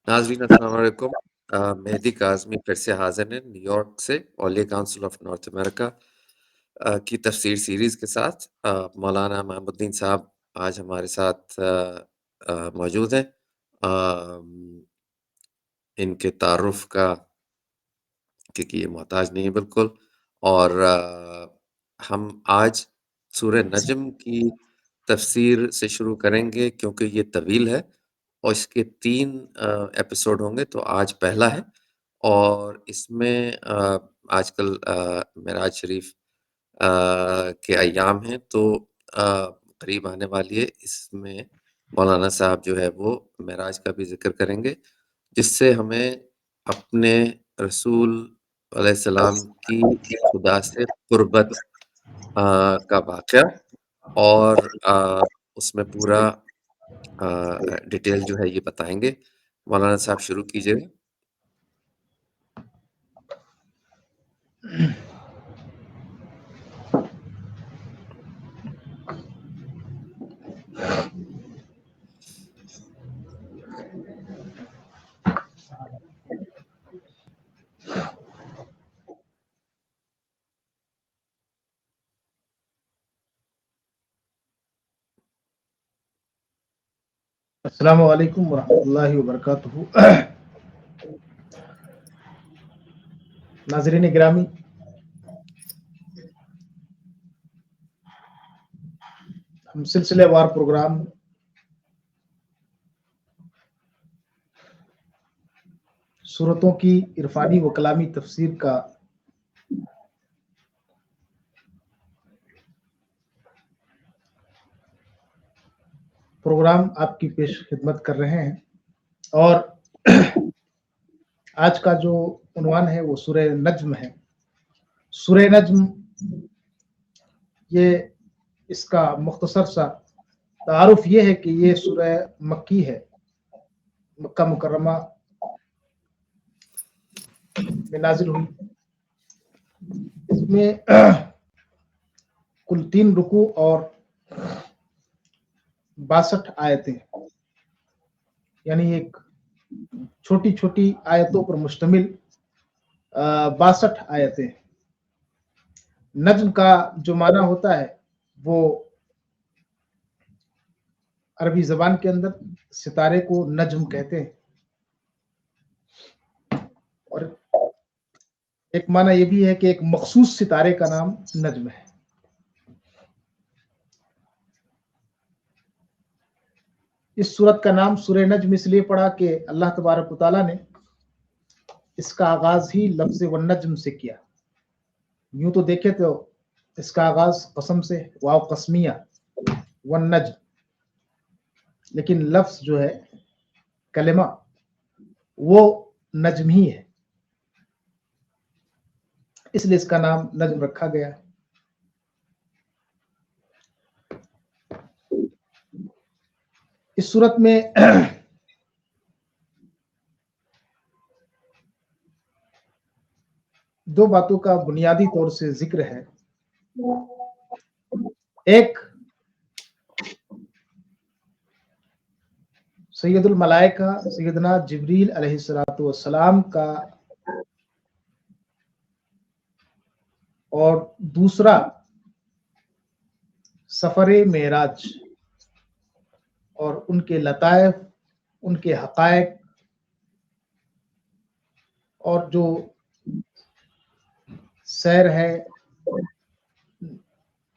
ناظرین السلام علیکم۔ مہدی کاظمی پھر سے حاضر ہیں نیو یارک سے اولیاء کاؤنسل آف نارتھ امریکہ کی تفسیر سیریز کے ساتھ۔ مولانا محمد الدین صاحب آج ہمارے ساتھ موجود ہیں۔ ان کے تعارف کا کیونکہ یہ محتاج نہیں ہے بالکل، اور ہم آج سورہ نجم کی تفسیر سے شروع کریں گے کیونکہ یہ طویل ہے اور اس کے 3 ایپیسوڈ ہوں گے، تو آج پہلا ہے۔ اور اس میں آج کل معراج شریف کے ایام ہیں، تو قریب آنے والی ہے، اس میں مولانا صاحب جو ہے وہ معراج کا بھی ذکر کریں گے، جس سے ہمیں اپنے رسول علیہ السلام کی خدا سے قربت کا واقعہ اور اس میں پورا ڈیٹیل جو ہے یہ بتائیں گے۔ مولانا صاحب شروع کیجئے۔ السلام علیکم ورحمۃ اللہ وبرکاتہ۔ ناظرین گرامی، ہم سلسلے وار پروگرام سورتوں کی عرفانی و کلامی تفسیر کا پروگرام آپ کی پیش خدمت کر رہے ہیں، اور آج کا جو عنوان ہے وہ سورہ نجم ہے۔ سورہ نجم، یہ اس کا مختصر سا تعارف یہ ہے کہ یہ سورہ مکی ہے، مکہ مکرمہ میں نازل ہوئی۔ اس میں کل 3 رکوع اور 62 آیتیں، یعنی ایک چھوٹی چھوٹی آیتوں پر مشتمل 62 آیتیں۔ نجم کا جو معنی ہوتا ہے وہ عربی زبان کے اندر ستارے کو نجم کہتے ہیں، اور ایک معنی یہ بھی ہے کہ ایک مخصوص ستارے کا نام نجم ہے۔ اس سورت کا نام سورہ نجم اس لیے پڑا کہ اللہ تبارک و تعالیٰ نے اس کا آغاز ہی لفظ والنجم سے کیا۔ یوں تو دیکھے تو اس کا آغاز قسم سے، واو قسمیہ، والنجم، لیکن لفظ جو ہے، کلمہ، وہ نجم ہی ہے، اس لیے اس کا نام نجم رکھا گیا۔ اس صورت میں دو باتوں کا بنیادی طور سے ذکر ہے۔ ایک، سید الملائکہ سیدنا جبریل علیہ السلام کا، اور دوسرا سفر معراج اور ان کے لطائف، ان کے حقائق، اور جو سیر ہے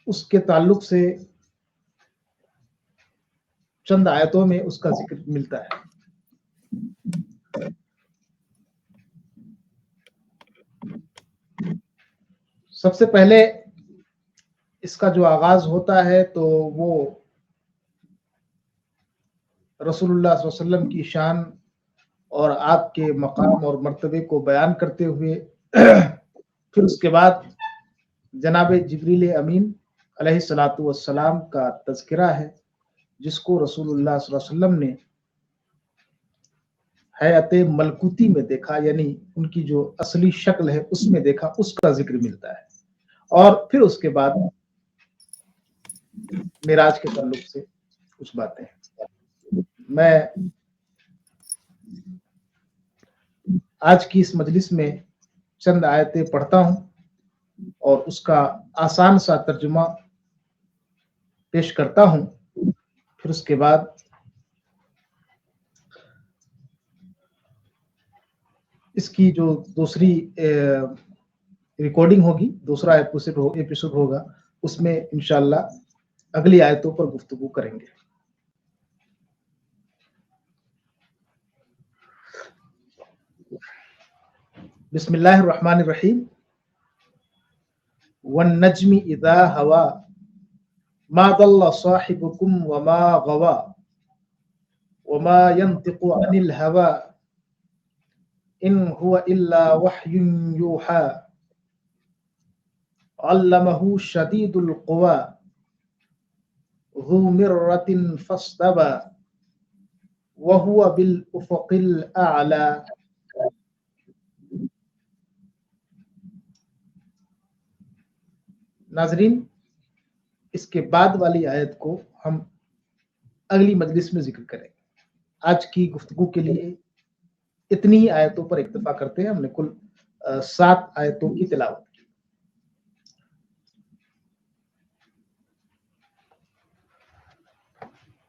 اس کے تعلق سے چند آیتوں میں اس کا ذکر ملتا ہے۔ سب سے پہلے اس کا جو آغاز ہوتا ہے تو وہ رسول اللہ صلی اللہ علیہ وسلم کی شان اور آپ کے مقام اور مرتبے کو بیان کرتے ہوئے پھر اس کے بعد جناب جبریل امین علیہ السلام کا تذکرہ ہے، جس کو رسول اللہ صلی اللہ علیہ وسلم نے حیات ملکوتی میں دیکھا، یعنی ان کی جو اصلی شکل ہے اس میں دیکھا، اس کا ذکر ملتا ہے۔ اور پھر اس کے بعد معراج کے تعلق سے کچھ باتیں ہیں۔ میں आज की इस मजलिस में चंद आयतें पढ़ता हूं और उसका आसान सा तर्जुमा पेश करता हूं, फिर उसके बाद इसकी जो दूसरी रिकॉर्डिंग होगी, दूसरा एपिसोड होगा, उसमें इंशाल्लाह अगली आयतों पर गुफ्तगू करेंगे। बिस्मिल्लाहिर्रहमानिर्रहीम। वन्नज्मि इज़ा हवा मा दल्ला साहिबुकुम वमा गवा वमा यंतिकु अनिल हवा इन हुवा इल्ला वह्युन यूहा अल्लमहु शदीदुल क़ुवा ज़ू मिर्रतिन फस्तवा वहुवा बिल उफ़क़िल अअला। नाज़रीन, इसके बाद वाली आयत को हम अगली मजलिस में जिक्र करेंगे। आज की गुफ्तगू के लिए इतनी ही आयतों पर इक्तफा करते हैं। हमने कुल 7 आयतों की तिलावत की।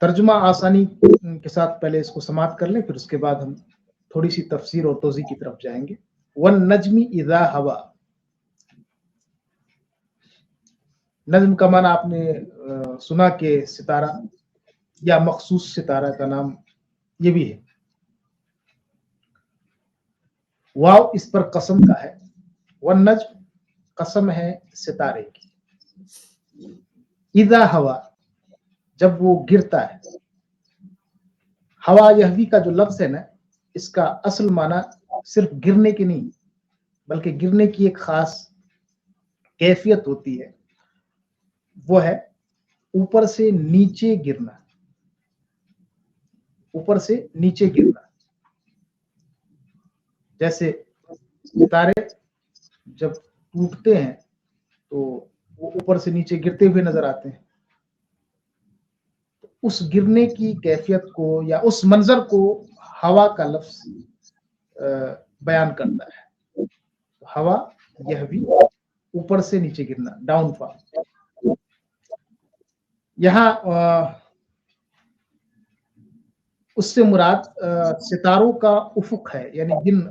तर्जुमा आसानी के साथ पहले इसको समाप्त कर लें, फिर उसके बाद हम थोड़ी सी तफसीर और तोज़ी की तरफ जाएंगे। वन नजमी इज़ा हवा, नज्म का माना आपने सुना कि सितारा या मखसूस सितारा का नाम ये भी है। वाव इस पर कसम का है। वन नज्म कसम है सितारे की। इज़ा हवा, जब वो गिरता है। हवा यहवी का जो लफ्ज है ना, इसका असल माना सिर्फ गिरने की नहीं, बल्कि गिरने की एक खास कैफियत होती है, वो है ऊपर से नीचे गिरना। ऊपर से नीचे गिरना, जैसे सितारे जब टूटते हैं तो वो ऊपर से नीचे गिरते हुए नजर आते हैं। उस गिरने की कैफियत को या उस मंजर को हवा का लफ्ज बयान करता है। हवा यह भी ऊपर से नीचे गिरना, डाउनफॉल। यहाँ उससे मुराद सितारों का उफुक है, यानी जिन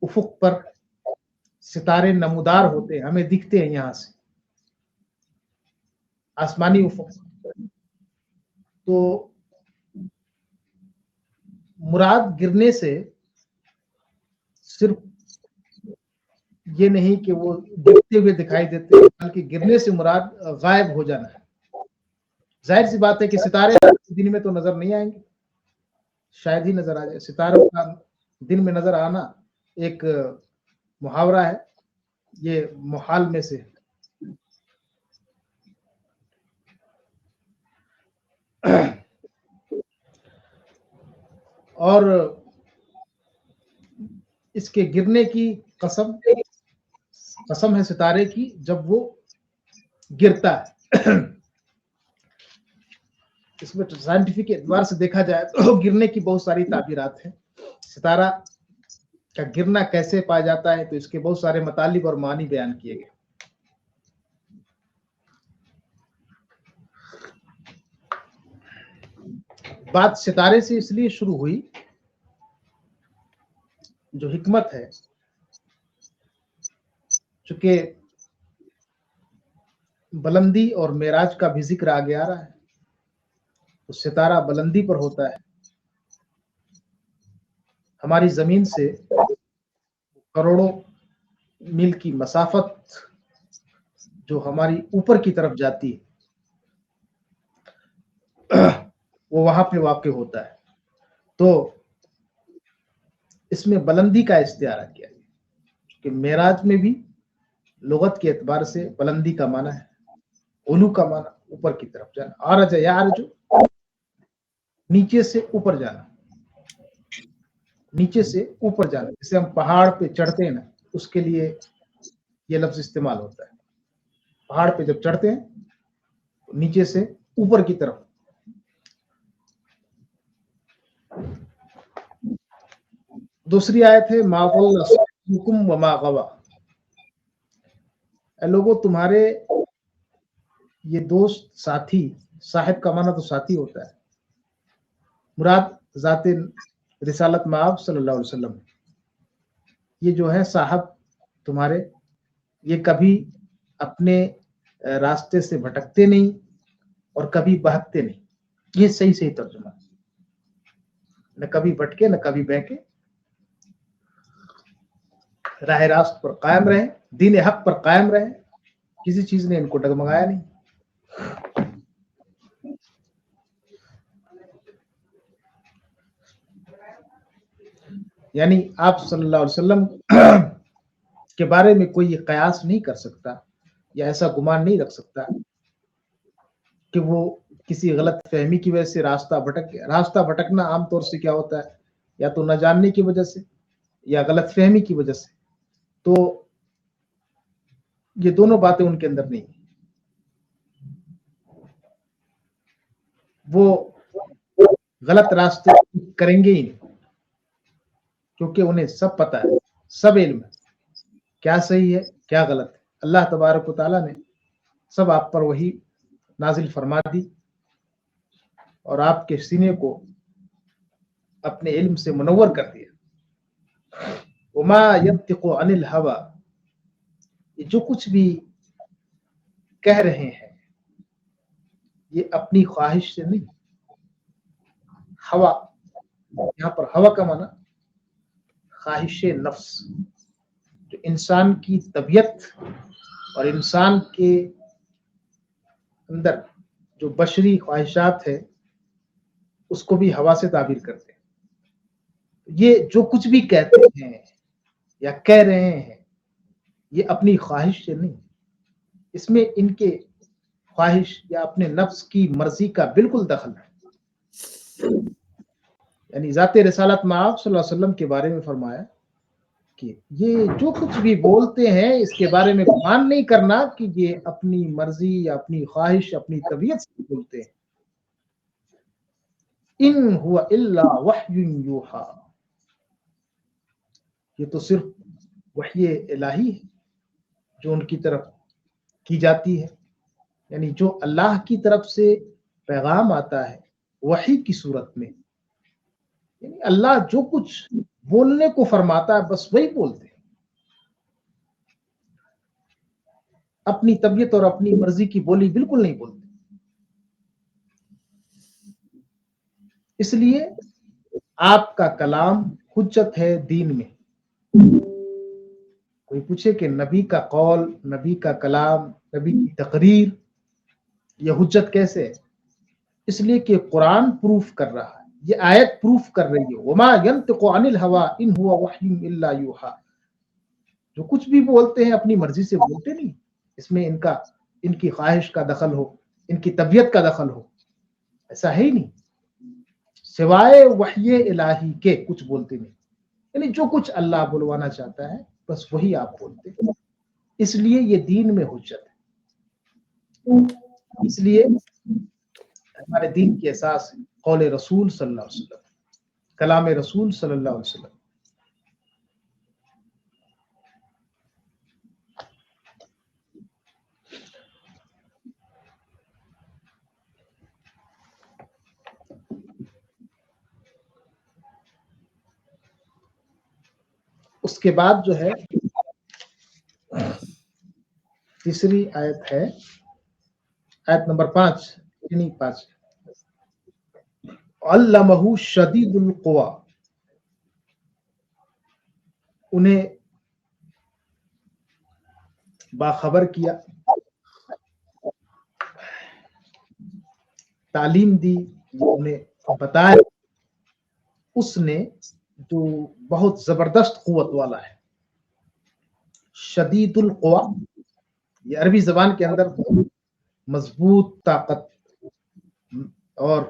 उफुक पर सितारे नमूदार होते हैं, हमें दिखते हैं यहाँ से, आसमानी उफुक। तो मुराद गिरने से सिर्फ ये नहीं कि वो गिरते हुए दिखाई देते हैं, बल्कि गिरने से मुराद गायब हो जाना है। जाहिर सी बात है कि सितारे दिन में तो नजर नहीं आएंगे, शायद ही नजर आ जाए। सितारों का दिन में नजर आना एक मुहावरा है, ये मुहाल में से। और इसके गिरने की कसम है सितारे की जब वो गिरता है। इसमें तो साइंटिफिक एतबार से देखा जाए तो गिरने की बहुत सारी ताबीरात हैं। सितारा का गिरना कैसे पाया जाता है, तो इसके बहुत सारे मतालिब और मानी बयान किए गए। बात सितारे से इसलिए शुरू हुई, जो हिकमत है, चूंकि बुलंदी और मेराज का भी जिक्र आगे आ रहा है, तो सितारा बुलंदी पर होता है। हमारी जमीन से करोड़ों मील की मसाफत जो हमारी ऊपर की तरफ जाती है, वो वहां पे वाक़ होता है। तो इसमें बुलंदी का इस्तिआरा किया गया, कि मेराज में भी लुगत के एतबार से बुलंदी का माना है, उलू का माना ऊपर की तरफ जाना, आरज यारजु नीचे से ऊपर जाना, नीचे से ऊपर जाना। जैसे हम पहाड़ पे चढ़ते हैं ना, उसके लिए ये लफ्ज इस्तेमाल होता है। पहाड़ पे जब चढ़ते हैं तो नीचे से ऊपर की तरफ। दूसरी आयत है मा ज़ल्ला साहिबुकुम व मा गवा। ए लोगों, तुम्हारे ये दोस्त साथी, साहिब का माना तो साथी होता है, मुराद ज़ाते रिसालत मआब सल्लल्लाहु अलैहि वसल्लम, ये जो है साहब तुम्हारे, ये कभी अपने रास्ते से भटकते नहीं और कभी बहकते नहीं। ये सही सही तर्जुमा, न कभी भटके न कभी बहके, राह रास्त पर कायम रहे, दीन हक पर कायम रहे, किसी चीज ने इनको डगमगाया नहीं। यानी आप सल्लल्लाहु अलैहि वसल्लम के बारे में कोई ये कयास नहीं कर सकता या ऐसा गुमान नहीं रख सकता कि वो किसी गलत फहमी की वजह से रास्ता भटकना आमतौर से क्या होता है, या तो न जानने की वजह से या गलत फहमी की वजह से। तो ये दोनों बातें उनके अंदर नहीं, वो गलत रास्ते करेंगे ही नहीं, क्योंकि उन्हें सब पता है, सब इल्म है, क्या सही है क्या गलत है। अल्लाह तबारक व तआला ने सब आप पर वही नाजिल फरमा दी और आपके सीने को अपने इल्म से मुनव्वर कर दिया। वमा यंतिकु अनिल हवा, ये जो कुछ भी कह रहे हैं ये अपनी ख्वाहिश से नहीं। हवा, यहाँ पर हवा का माना ख्वाहिश नफ्स, जो इंसान की तबीयत और इंसान के अंदर जो बशरी ख्वाहिशात है उसको भी हवा से ताबीर करते हैं। ये जो कुछ भी कहते हैं या कह रहे हैं ये अपनी ख्वाहिश से नहीं, इसमें इनके ख्वाहिश या अपने नफ्स की मर्जी का बिल्कुल दखल है। यानी ज़ाते रिसालत मआब सल्लल्लाहु अलैहि वसल्लम के बारे में फरमाया कि ये जो कुछ भी बोलते हैं इसके बारे में गुमान नहीं करना कि ये अपनी मर्जी या अपनी ख्वाहिश अपनी तबीयत से बोलते हैं। इन हुआ इल्ला वह्युन यूहा, ये तो सिर्फ वही इलाही है जो उनकी तरफ की जाती है। यानी जो अल्लाह की तरफ से पैगाम आता है वही की सूरत में, यानी अल्लाह जो कुछ बोलने को फरमाता है बस वही बोलते हैं, अपनी तबीयत और अपनी मर्जी की बोली बिल्कुल नहीं बोलते। इसलिए आपका कलाम हुज्जत है दीन में। कोई पूछे कि नबी का कौल, नबी का कलाम, नबी की तकरीर ये हुज्जत कैसे है? इसलिए कि कुरान प्रूफ कर रहा है, ये आयत प्रूफ कर रही है, वमा यंतिकु अनिल हवा इन हुआ वह्युन इल्ला यूहा, जो कुछ भी बोलते हैं अपनी मर्जी से बोलते नहीं, इसमें इनकी ख्वाहिश का दखल हो, इनकी तबीयत का दखल हो, ऐसा है ही नहीं। सिवाय वही इलाही के कुछ बोलते नहीं, यानी जो कुछ अल्लाह बुलवाना चाहता है बस वही आप बोलते हैं। इसलिए ये दीन में हुज्जत है। इसलिए हमारे दीन की एसास है कौल रसूल सल्लल्लाहु अलैहि वसल्लम, कलाम रसूल सल्लल्लाहु अलैहि वसल्लम। उसके बाद जो है तीसरी आयत है, आयत नंबर 5, नहीं 5, अल्लमहु शदीदुल क़ुवा, उन्हें बाखबर किया, तालीम दी, उन्हें बताया उसने जो बहुत जबरदस्त कुव्वत वाला है। शदीदुल क़ुवा ये अरबी जबान के अंदर मजबूत ताकत और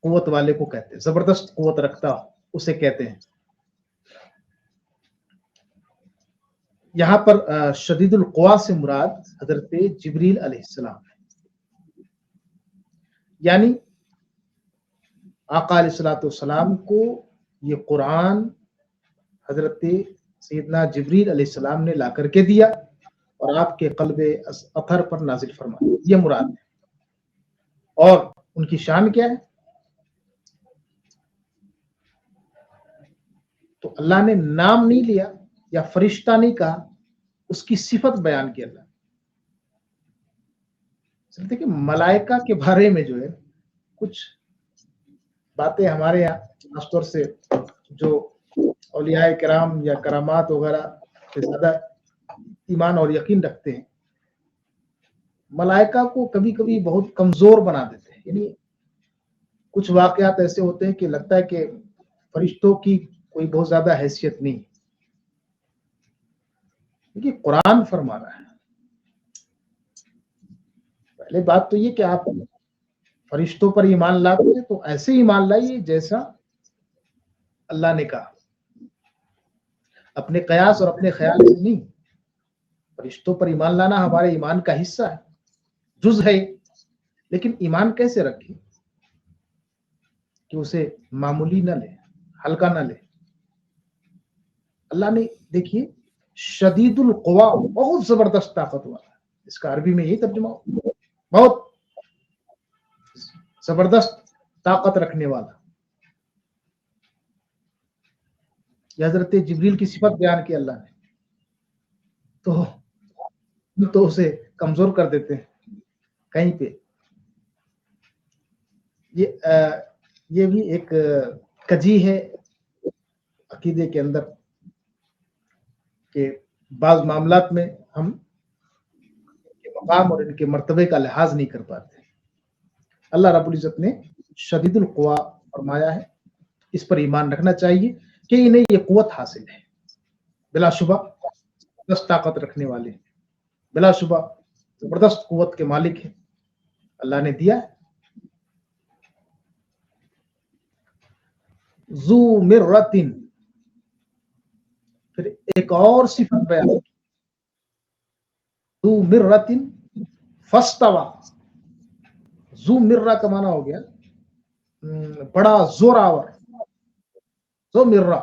कुव्वत वाले को कहते हैं, जबरदस्त कुव्वत रखता उसे कहते हैं। यहाँ पर शदीदुल क़ुवा से मुराद हजरत जिब्रील अलैहिस्सलाम है। यानी आका अलैहिस्सलातु वस्सलाम को ये कुरान حضرت سیدنا جبریل علیہ السلام نے لا کر کے دیا اور آپ کے قلب اطہر پر نازل فرمایا، یہ مراد ہے۔ اور ان کی شان کیا ہے؟ تو اللہ نے نام نہیں لیا یا فرشتہ نہیں کہا، اس کی صفت بیان کی اللہ۔ دیکھیں ملائکہ کے بارے میں جو ہے کچھ باتیں ہمارے یہاں خاص طور سے جو اولیاء کرام یا کرامات وغیرہ سے زیادہ ایمان اور یقین رکھتے ہیں، ملائکہ کو کبھی کبھی بہت کمزور بنا دیتے ہیں۔ یعنی کچھ واقعات ایسے ہوتے ہیں کہ لگتا ہے کہ فرشتوں کی کوئی بہت زیادہ حیثیت نہیں۔ دیکھیے قرآن فرما رہا ہے، پہلے بات تو یہ کہ آپ فرشتوں پر ایمان لاتے ہیں تو ایسے ایمان لائیے جیسا اللہ نے کہا، اپنے قیاس اور اپنے خیال سے نہیں۔ فرشتوں پر ایمان لانا ہمارے ایمان کا حصہ ہے، جز ہے، لیکن ایمان کیسے رکھیں کہ اسے معمولی نہ لے، ہلکا نہ لے۔ اللہ نے دیکھیے شدید القوا، بہت زبردست طاقت والا، اس کا عربی میں یہی ترجمہ ہو، بہت زبردست طاقت رکھنے والا۔ یہ حضرت جبریل کی صفت بیان کی اللہ نے، تو اسے کمزور کر دیتے ہیں کہیں پہ۔ یہ بھی ایک کجی ہے عقیدے کے اندر کہ بعض معاملات میں ہم ان کے مقام اور ان کے مرتبے کا لحاظ نہیں کر پاتے۔ اللہ رب العزت نے شدید القوا فرمایا ہے، اس پر ایمان رکھنا چاہیے کہ انہیں یہ قوت حاصل ہے، بلا شبہ زبردست طاقت رکھنے والے، بلا شبہ زبردست قوت کے مالک ہیں، اللہ نے دیا ہے۔ ذو مرۃ، پھر ایک اور صفت بیان، ذو مرۃ فاستوى۔ ذو مرہ کا معنی ہو گیا بڑا زور آور، ذو مرہ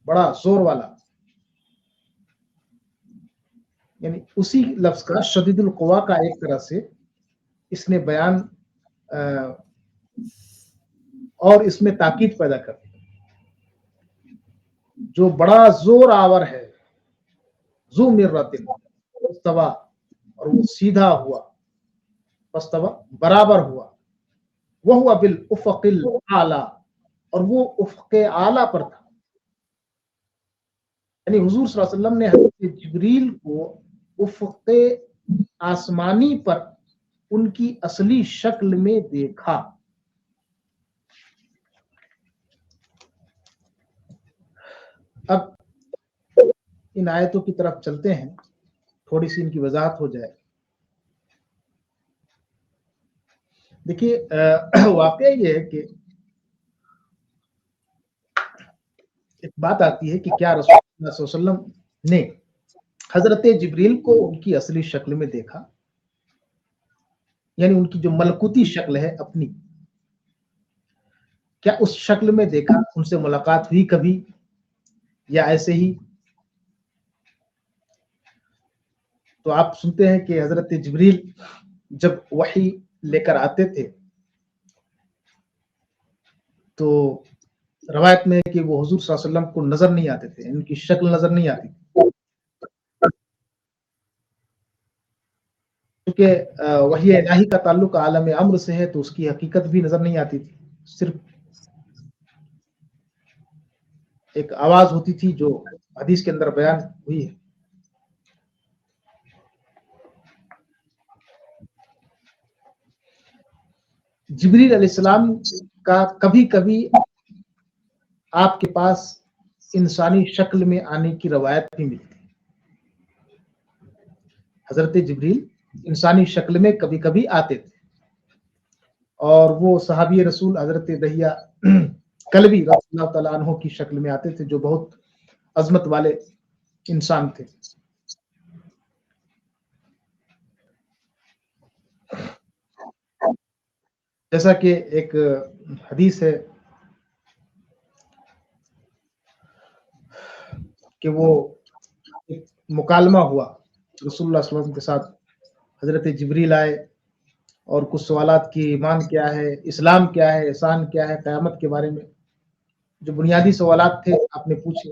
بڑا زور والا، یعنی اسی لفظ کا شدید القوا کا ایک طرح سے اس نے بیان اور اس میں تاکید پیدا کر دی، جو بڑا زور آور ہے، ذو مرۃ فاستوى، اور وہ سیدھا ہوا، فاستوى برابر ہوا، وہو بالافق الاعلی، اور وہ افق اعلی پر تھا۔ یعنی حضور صلی اللہ علیہ وسلم نے حضرت جبریل کو افق آسمانی پر ان کی اصلی شکل میں دیکھا۔ اب ان آیتوں کی طرف چلتے ہیں، تھوڑی سی ان کی وضاحت ہو جائے۔ دیکھیے واقعہ یہ ہے کہ ایک بات آتی ہے کہ کیا رسول اللہ صلی اللہ علیہ وسلم نے حضرت جبریل کو ان کی اصلی شکل میں دیکھا، یعنی ان کی جو ملکوتی شکل ہے اپنی، کیا اس شکل میں دیکھا، ان سے ملاقات ہوئی کبھی، یا ایسے ہی؟ تو آپ سنتے ہیں کہ حضرت جبریل جب وحی لے کر آتے تھے تو روایت میں ہے کہ وہ حضور صلی اللہ علیہ وسلم کو نظر نہیں آتے تھے، ان کی شکل نظر نہیں آتی تھی، کیونکہ وحی الہی کا تعلق عالم امر سے ہے تو اس کی حقیقت بھی نظر نہیں آتی تھی، صرف ایک آواز ہوتی تھی جو حدیث کے اندر بیان ہوئی ہے۔ جبریل علیہ السلام کا کبھی کبھی آپ کے پاس انسانی شکل میں آنے کی روایت بھی ملتی ہے۔ حضرت جبریل انسانی شکل میں کبھی کبھی آتے تھے، اور وہ صحابی رسول حضرت دہیہ کلبی رضی اللہ تعالیٰ عنہ کی شکل میں آتے تھے، جو بہت عظمت والے انسان تھے۔ جیسا کہ ایک حدیث ہے کہ وہ ایک مکالمہ ہوا رسول اللہ صلی اللہ علیہ وسلم کے ساتھ. حضرت جبریل آئے اور کچھ سوالات کی ایمان کیا ہے, اسلام کیا ہے, احسان کیا ہے, قیامت کے بارے میں جو بنیادی سوالات تھے آپ نے پوچھے.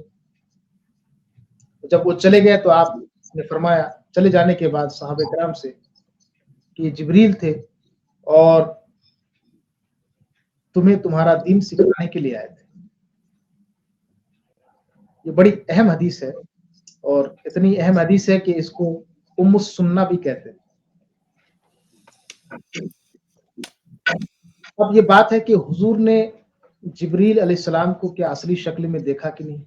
جب وہ چلے گئے تو آپ نے فرمایا چلے جانے کے بعد صحابہ کرام سے کہ یہ جبریل تھے اور تمہیں تمہارا دین سکھانے کے لیے آئے تھے. یہ بڑی اہم حدیث ہے اور اتنی اہم حدیث ہے کہ اس کو ام السنہ بھی کہتے ہیں. اب یہ بات ہے کہ حضور نے جبریل علیہ السلام کو کیا اصلی شکل میں دیکھا کہ نہیں.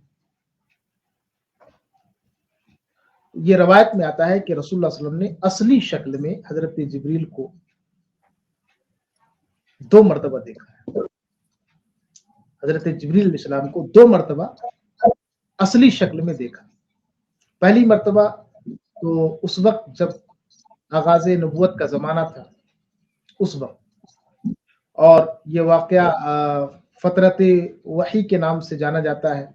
یہ روایت میں آتا ہے کہ رسول اللہ صلی اللہ علیہ وسلم نے اصلی شکل میں حضرت جبریل کو 2 مرتبہ دیکھا ہے. حضرت جبریل علیہ السلام کو 2 مرتبہ اصلی شکل میں دیکھا. پہلی مرتبہ تو اس وقت جب آغاز نبوت کا زمانہ تھا اس وقت, اور یہ واقعہ فترت وحی کے نام سے جانا جاتا ہے.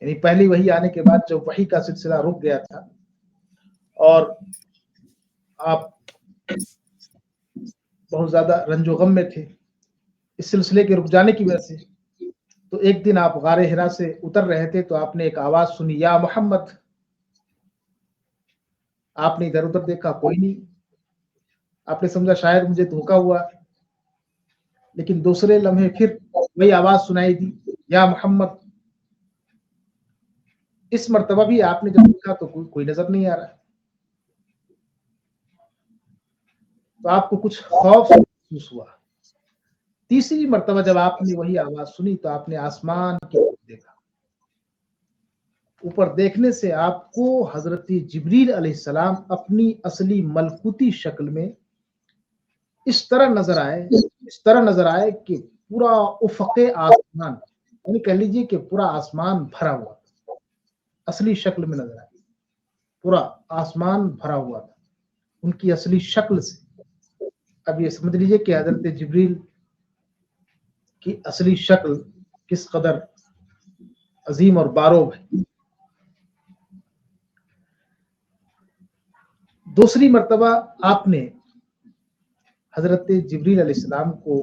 یعنی پہلی وحی آنے کے بعد جب وحی کا سلسلہ رک گیا تھا اور آپ بہت زیادہ رنج و غم میں تھے اس سلسلے کے رک جانے کی وجہ سے, تو ایک دن آپ غار حرا سے اتر رہے تھے تو آپ نے ایک آواز سنی, یا محمد. آپ نے ادھر ادھر دیکھا, کوئی نہیں. آپ نے سمجھا شاید مجھے دھوکا ہوا, لیکن دوسرے لمحے پھر وہی آواز سنائی دی, یا محمد. اس مرتبہ بھی آپ نے جب دیکھا تو کوئی نظر نہیں آ رہا, تو آپ کو کچھ خوف محسوس ہوا. تیسری مرتبہ جب آپ نے وہی آواز سنی تو آپ نے آسمان کی طرف دیکھا. اوپر دیکھنے سے آپ کو حضرت جبریل علیہ السلام اپنی اصلی ملکوتی شکل میں اس طرح نظر آئے کہ پورا افق آسمان, یعنی کہہ لیجیے کہ پورا آسمان بھرا ہوا تھا. اصلی شکل میں نظر آئی, پورا آسمان بھرا ہوا تھا ان کی اصلی شکل سے. اب یہ سمجھ لیجیے کہ حضرت جبریل کی اصلی شکل کس قدر عظیم اور باروب ہے. دوسری مرتبہ آپ نے حضرت جبریل علیہ السلام کو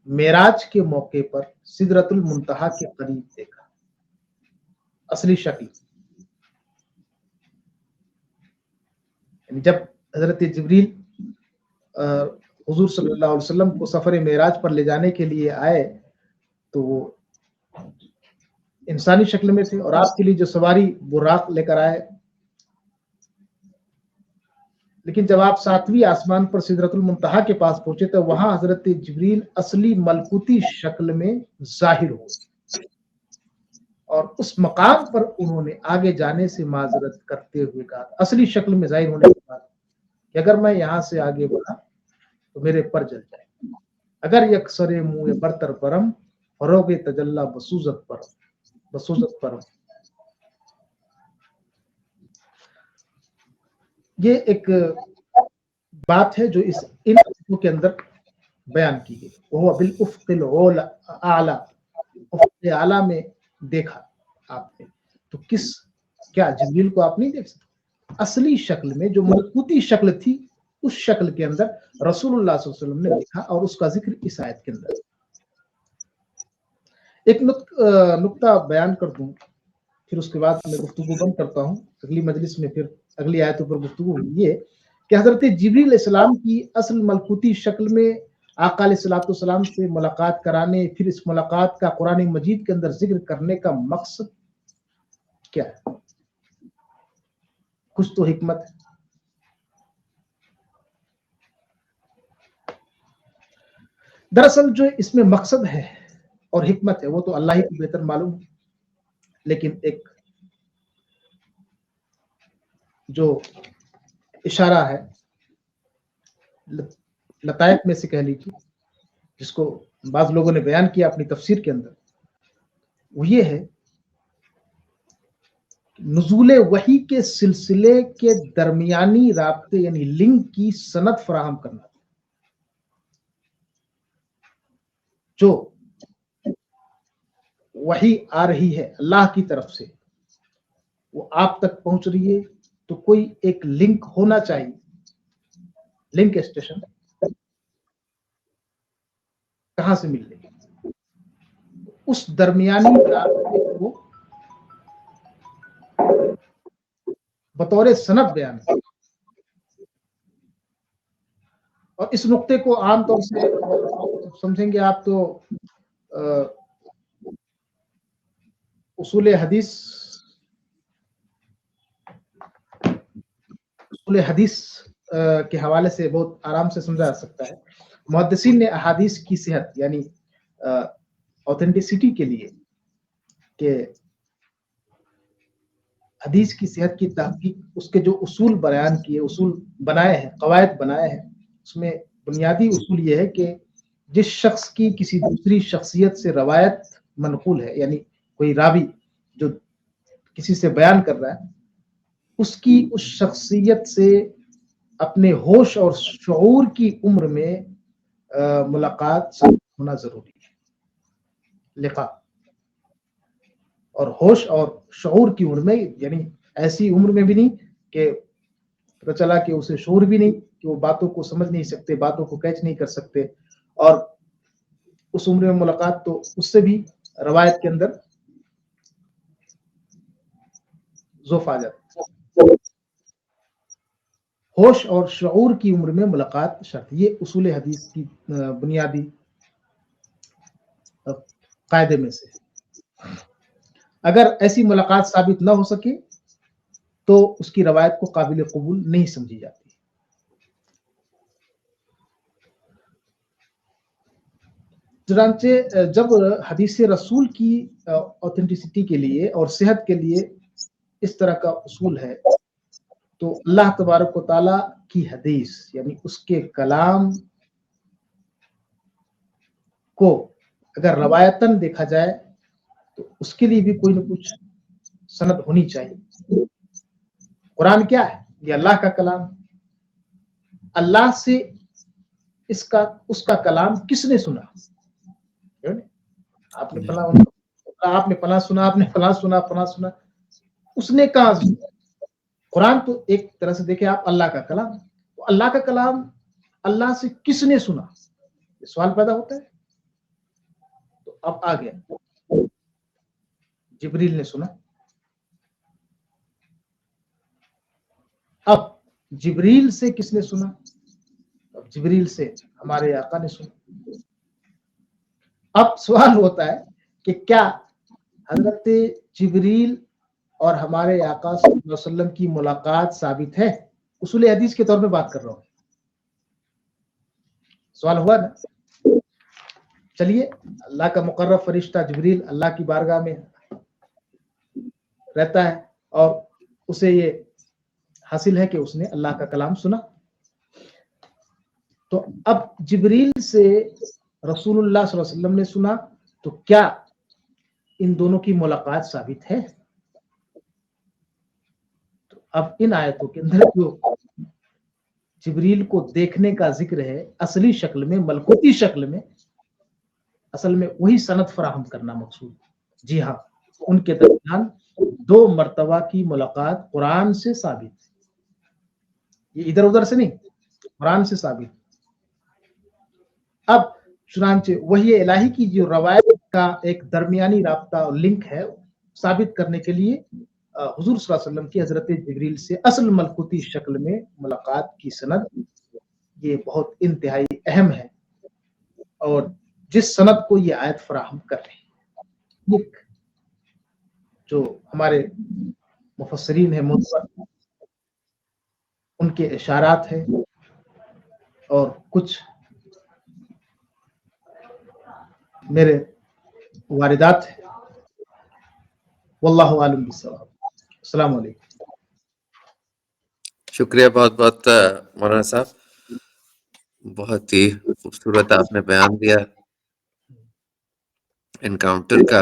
معراج کے موقع پر سدرۃ المنتہا کے قریب دیکھا, اصلی شکل. جب حضرت جبریل حضور صلی اللہ علیہ وسلم کو سفر معراج پر لے جانے کے لیے آئے تو وہ انسانی شکل میں تھے, اور آپ کے لیے جو سواری براق لے کر آئے. لیکن جب آپ 7ویں آسمان پر سدرۃ المنتہا کے پاس پہنچے تو وہاں حضرت جبریل اصلی ملکوتی شکل میں ظاہر ہو, اور اس مقام پر انہوں نے آگے جانے سے معذرت کرتے ہوئے کہا, اصلی شکل میں ظاہر ہونے کے بعد, کہ اگر میں یہاں سے آگے بڑھا تو میرے پر جل جائے, اگر یکسر منہ برتر پرم فروغ تجلا بسوزت پرم. یہ ایک بات ہے جو ان آیتوں کے اندر بیان کی گئی. وہ بالافق الاعلی, افق اعلی میں دیکھا آپ نے. تو کیا جبریل کو آپ نہیں دیکھ سکتے؟ اصلی شکل میں جو ملکوتی شکل تھی اس شکل کے اندر رسول اللہ صلی اللہ علیہ وسلم نے دیکھا, اور اس کا ذکر اس آیت کے اندر. ایک نقطہ بیان کر دوں, پھر اس کے بعد میں گفتگو بند کرتا ہوں. اگلی مجلس میں پھر اگلی آیتوں پر گفتگو ہوئی. یہ کہ حضرت جبریل علیہ السلام کی اصل ملکوتی شکل میں آقا علیہ الصلوۃ والسلام سے ملاقات کرانے, پھر اس ملاقات کا قرآن مجید کے اندر ذکر کرنے کا مقصد کیا ہے؟ کچھ تو حکمت ہے. دراصل جو اس میں مقصد ہے اور حکمت ہے وہ تو اللہ ہی کو بہتر معلوم ہے, لیکن ایک جو اشارہ ہے لطائف میں سے کہہ لیجیے, جس کو بعض لوگوں نے بیان کیا اپنی تفسیر کے اندر, وہ یہ ہے نزول وحی کے سلسلے کے درمیانی رابطے یعنی لنک کی سند فراہم کرنا, جو वही आ रही है अल्लाह की तरफ से, वो आप तक पहुंच रही है, तो कोई एक लिंक होना चाहिए, लिंक स्टेशन कहां से मिल रही है? उस दरमियानी रास्ते को बतौर सनद बयान किया। और इस नुक्ते को आमतौर से समझेंगे आप तो उसूल हदीस के हवाले से बहुत आराम से समझा जा सकता है। मुहद्दिसीन ने अहादीस की सेहत यानी ऑथेंटिसिटी के लिए कि हदीस की सेहत की तहकीक, उसके जो उसूल बयान किए, उसूल बनाए हैं, कवायद बनाए हैं, उसमें बुनियादी उसूल ये है कि जिस शख्स की किसी दूसरी शख्सियत से रवायत मनकूल है, यानी कोई रावी जो किसी से बयान कर रहा है, उसकी उस शख्सियत से अपने होश और शऊर की उम्र में मुलाकात होना जरूरी है, लिखा। और होश और शऊर की उम्र में, यानी ऐसी उम्र में भी नहीं कि पता चला कि उसे शऊर भी नहीं, कि वो बातों को समझ नहीं सकते, बातों को कैच नहीं कर सकते, और उस उम्र में मुलाकात तो उससे भी रवायत के अंदर ज़ोफ आ जाता है। होश और शऊर की उम्र में मुलाकात शर्त, ये उसूल हदीस की बुनियादी कायदे में से। अगर ऐसी मुलाकात साबित ना हो सके तो उसकी रवायत को काबिल कबूल नहीं समझी जाती। चुनांचे जब हदीस रसूल की ऑथेंटिसिटी के लिए और सेहत के लिए इस तरह का उसूल है, तो अल्लाह तबारक व तआला की हदीस यानी उसके कलाम को अगर रवायतन देखा जाए तो उसके लिए भी कोई ना कुछ सनद होनी चाहिए। कुरान क्या है? ये अल्लाह का कलाम। अल्लाह से इसका उसका कलाम किसने सुना? आपने फला सुना, आपने फला सुना, फला सुना, उसने कहा सुना? कुरान तो एक तरह से देखे आप अल्लाह का कलाम। तो अल्लाह का कलाम अल्लाह से किसने सुना? ये सवाल पैदा होता है। तो अब आ गया, जिब्रील ने सुना। अब जिब्रील से किसने सुना? अब जिब्रील से हमारे आका ने सुना। अब सवाल होता है कि क्या हजरत जिब्रील और हमारे आका सल्लल्लाहु अलैहि वसल्लम की मुलाकात साबित है? उसूल हदीस के तौर पे बात कर रहा हूं। सवाल हुआ ना? चलिए, अल्लाह का मुकर्रब फरिश्ता जिब्रील अल्लाह की बारगाह में रहता है और उसे ये हासिल है कि उसने अल्लाह का कलाम सुना। तो अब जिब्रील से रसूलुल्लाह सल्लल्लाहु अलैहि वसल्लम ने सुना, तो क्या इन दोनों की मुलाकात साबित है? तो अब इन आयतों के अंदर जो जिब्रील को देखने का जिक्र है असली शक्ल में, मलकूती शक्ल में, असल में वही सनद फराहम करना मकसूद। जी हाँ, उनके दरमियान 2 मर्तबा की मुलाकात कुरान से साबित, ये इधर उधर से नहीं, कुरान से साबित। अब चुनांचे वही इलाही की जो रवायत का एक दरमियानी राब्ता और लिंक है, साबित करने के लिए हुजूर सल्लल्लाहु अलैहि वसल्लम की हजरत जिब्रील से असल मलकूती शक्ल में मुलाकात की सनद, ये बहुत इंतहाई अहम है और जिस सनद को ये आयत फराहम कर रही है, जो हमारे मुफस्सिरीन है मुतबर, उनके इशारात है और कुछ मेरे वारिदात है। वल्लाहु आलम बिस्सवाब। अस्सलाम वालेकुम। शुक्रिया बहुत-बहुत मौलाना साहब, बहुत ही खूबसूरत आपने बयान दिया एनकाउंटर का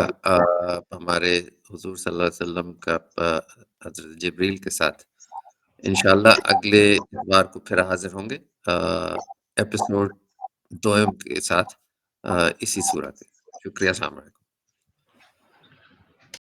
हमारे हुजूर सल्लल्लाहु अलैहि वसल्लम का हज़रत जिब्रील के साथ। इंशाअल्लाह अगले इतवार को फिर हाज़िर होंगे एपिसोड 2 के साथ इसी सूरत में। शुक्रिया, अस्सलाम वालेकुम।